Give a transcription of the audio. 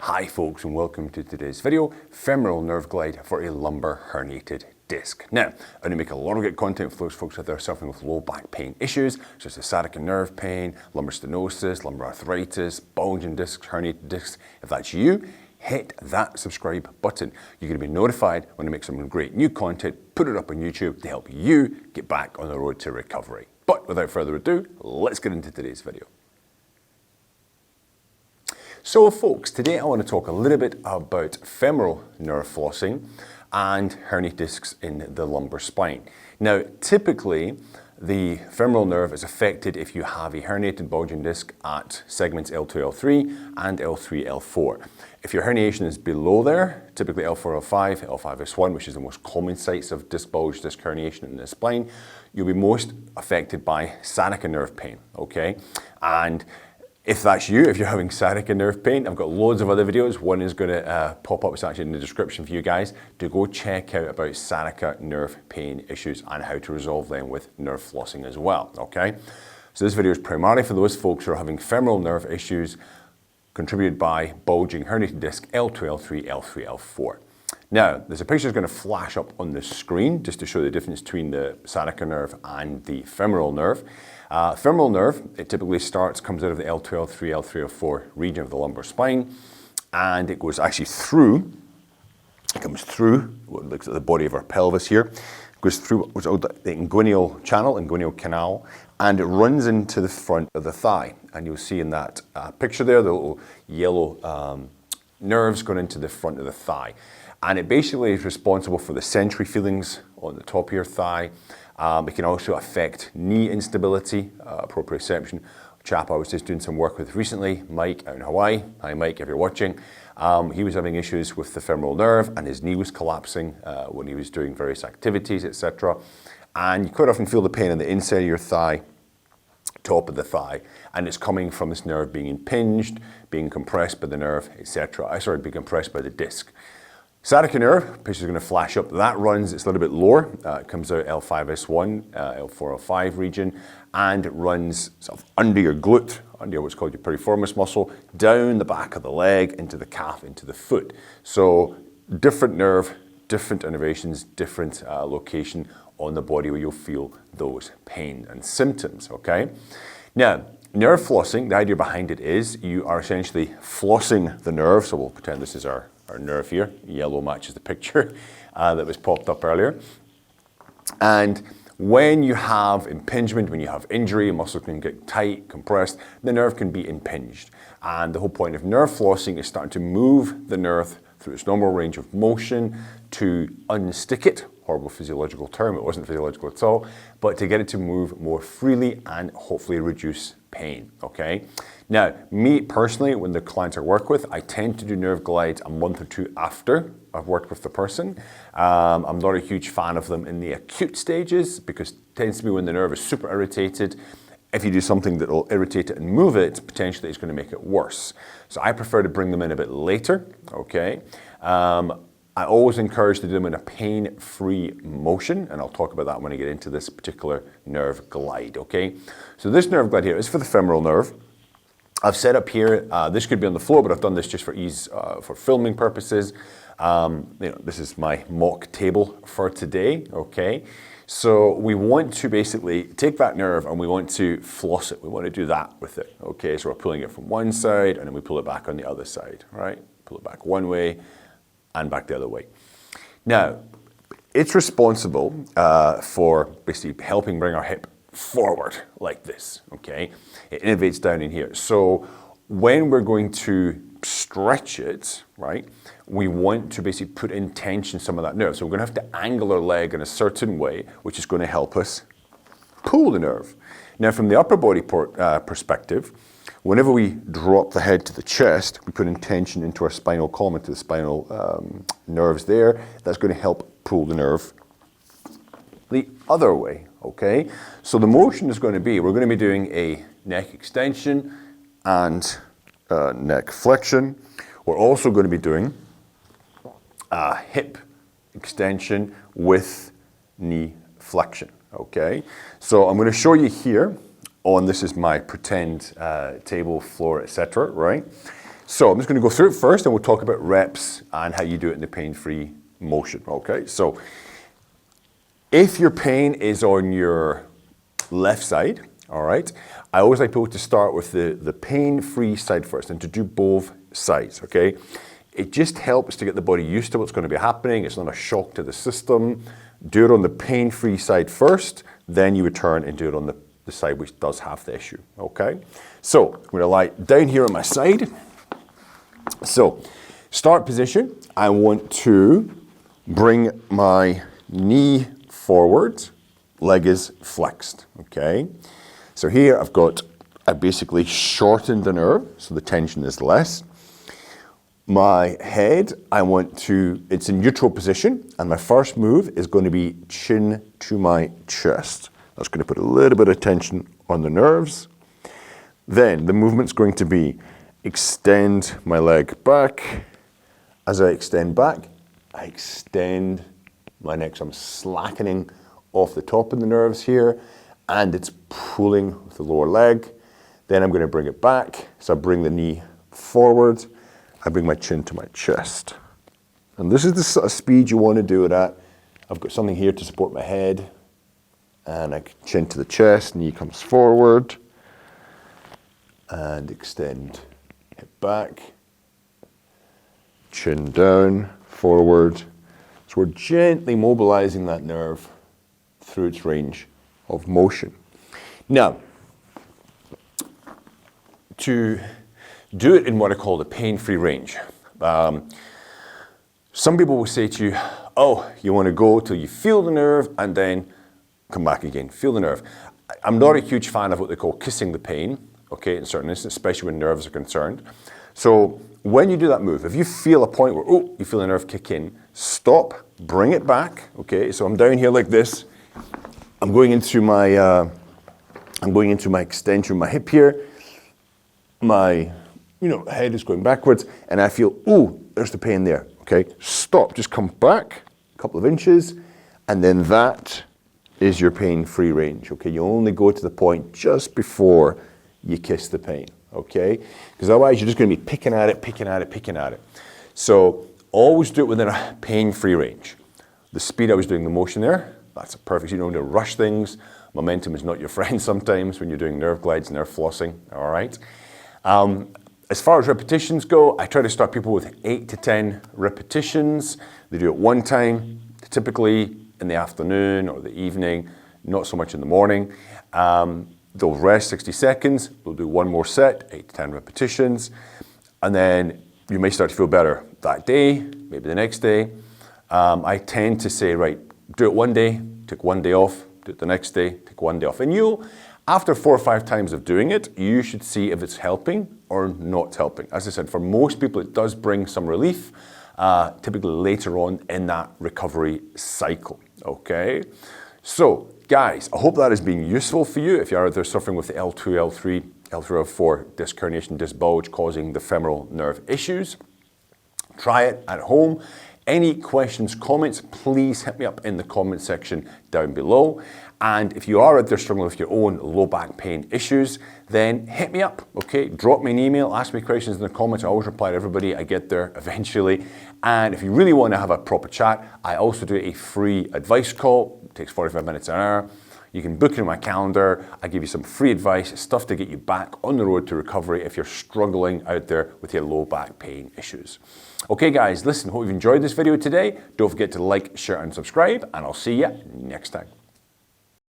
Hi folks, and welcome to today's video, femoral nerve glide for a lumbar herniated disc. Now, I'm going to make a lot of good content for those folks out there suffering with low back pain issues, such as sciatica nerve pain, lumbar stenosis, lumbar arthritis, bulging discs, herniated discs. If that's you, hit that subscribe button. You're going to be notified when I make some great new content, put it up on YouTube to help you get back on the road to recovery. But without further ado, let's get into today's video. So folks, today I want to talk a little bit about femoral nerve flossing and herniated discs in the lumbar spine. Now, typically, the femoral nerve is affected if you have a herniated bulging disc at segments L2, L3 and L3, L4. If your herniation is below there, typically L4, L5, L5S1, which is the most common sites of disc bulge, disc herniation in the spine, you'll be most affected by sciatica nerve pain, okay? And if that's you, if you're having sciatica nerve pain, I've got loads of other videos. One is going to pop up, it's actually in the description for you guys, to go check out about sciatica nerve pain issues and how to resolve them with nerve flossing as well, okay? So this video is primarily for those folks who are having femoral nerve issues contributed by bulging herniated disc L2, L3, L3, L4. Now, there's a picture that's going to flash up on the screen just to show the difference between the sciatica nerve and the femoral nerve. Femoral nerve, it typically comes out of the L2, L3, L3, L4 region of the lumbar spine, and it goes actually through, it comes through what looks like the body of our pelvis here, it goes through what's called the inguinal channel, inguinal canal, and it runs into the front of the thigh. And you'll see in that picture there, the little yellow nerves going into the front of the thigh. And it basically is responsible for the sensory feelings on the top of your thigh. It can also affect knee instability, proprioception. A chap I was just doing some work with recently, Mike out in Hawaii. Hi Mike, if you're watching. He was having issues with the femoral nerve and his knee was collapsing when he was doing various activities, etc. And you quite often feel the pain on the inside of your thigh, top of the thigh, and it's coming from this nerve being impinged, being compressed by the nerve, etc. Being compressed by the disc. Sciatica nerve, picture's going to flash up, that runs, it's a little bit lower, it comes out L5S1, L4, L5 region, and it runs sort of under your glute, under what's called your piriformis muscle, down the back of the leg, into the calf, into the foot. So different nerve, different innervations, different location on the body where you'll feel those pain and symptoms, okay? Now, nerve flossing, the idea behind it is you are essentially flossing the nerve, so we'll pretend this is our nerve here, yellow matches the picture that was popped up earlier. And when you have impingement, when you have injury, a muscle can get tight, compressed, the nerve can be impinged. And the whole point of nerve flossing is starting to move the nerve through its normal range of motion to unstick it. Horrible physiological term, it wasn't physiological at all, but to get it to move more freely and hopefully reduce pain, okay? Now, me personally, when the clients I work with, I tend to do nerve glides a month or two after I've worked with the person. I'm not a huge fan of them in the acute stages because it tends to be when the nerve is super irritated. If you do something that will irritate it and move it, potentially it's going to make it worse. So I prefer to bring them in a bit later, okay? I always encourage to do them in a pain-free motion, and I'll talk about that when I get into this particular nerve glide, okay? So this nerve glide here is for the femoral nerve. I've set up here, this could be on the floor, but I've done this just for ease, for filming purposes. This is my mock table for today, okay? So we want to basically take that nerve and we want to floss it. We want to do that with it, okay? So we're pulling it from one side and then we pull it back on the other side, right? Pull it back one way and back the other way. Now, it's responsible for basically helping bring our hip forward like this, okay? It innervates down in here. So when we're going to stretch it, right, we want to basically put in tension some of that nerve. So we're going to have to angle our leg in a certain way, which is going to help us pull the nerve. Now, from the upper body perspective, whenever we drop the head to the chest, we put in tension into our spinal column, into the spinal nerves there. That's going to help pull the nerve the other way, okay? So the motion is going to be, we're going to be doing a neck extension and neck flexion. We're also going to be doing a hip extension with knee flexion, okay? So I'm going to show you here on, this is my pretend table, floor, etc., right? So I'm just going to go through it first, and we'll talk about reps and how you do it in the pain-free motion, okay? So if your pain is on your left side, all right, I always like people to start with the pain-free side first and to do both sides, okay? It just helps to get the body used to what's going to be happening. It's not a shock to the system. Do it on the pain-free side first, then you return and do it on the side which does have the issue, okay? So I'm going to lie down here on my side. So start position, I want to bring my knee forward, leg is flexed, okay? So here I basically shortened the nerve, so the tension is less. My head, it's in neutral position, and my first move is going to be chin to my chest. That's going to put a little bit of tension on the nerves. Then the movement's going to be extend my leg back. As I extend back, I extend my neck. So I'm slackening off the top of the nerves here, and it's pulling with the lower leg. Then I'm going to bring it back. So I bring the knee forward. I bring my chin to my chest. And this is the sort of speed you want to do it at. I've got something here to support my head. And I chin to the chest, knee comes forward. And extend, hip back. Chin down, forward. So we're gently mobilizing that nerve through its range of motion. Now, to do it in what I call the pain-free range. Some people will say to you, oh, you want to go till you feel the nerve and then come back again, feel the nerve. I'm not a huge fan of what they call kissing the pain, okay, in certain instances, especially when nerves are concerned. So when you do that move, if you feel a point where, oh, you feel the nerve kick in, stop, bring it back, okay? So I'm down here like this. I'm going into my extension of my hip here. My head is going backwards, and I feel, oh, there's the pain there, okay? Stop, just come back a couple of inches, and then that is your pain-free range, okay? You only go to the point just before you kiss the pain, okay? Because otherwise you're just going to be picking at it. So always do it within a pain-free range. The speed I was doing the motion there, that's a perfect, you don't need to rush things. Momentum is not your friend sometimes when you're doing nerve glides, nerve flossing, all right? As far as repetitions go, I try to start people with 8 to 10 repetitions. They do it one time, typically in the afternoon or the evening, not so much in the morning. They'll rest 60 seconds, they'll do one more set, 8 to 10 repetitions, and then you may start to feel better that day, maybe the next day. I tend to say, right, do it one day, take one day off, do it the next day, take one day off. And after 4 or 5 times of doing it, you should see if it's helping or not helping. As I said, for most people, it does bring some relief, typically later on in that recovery cycle, okay? So, guys, I hope that has been useful for you if you're out there suffering with the L2, L3, L3, L4 disc herniation, disc bulge causing the femoral nerve issues. Try it at home. Any questions, comments, please hit me up in the comment section down below. And if you are out there struggling with your own low back pain issues, then hit me up, okay? Drop me an email, ask me questions in the comments. I always reply to everybody. I get there eventually. And if you really want to have a proper chat, I also do a free advice call. It takes 45 minutes an hour. You can book it in my calendar. I give you some free advice, stuff to get you back on the road to recovery if you're struggling out there with your low back pain issues. Okay, guys, listen, hope you've enjoyed this video today. Don't forget to like, share, and subscribe, and I'll see you next time.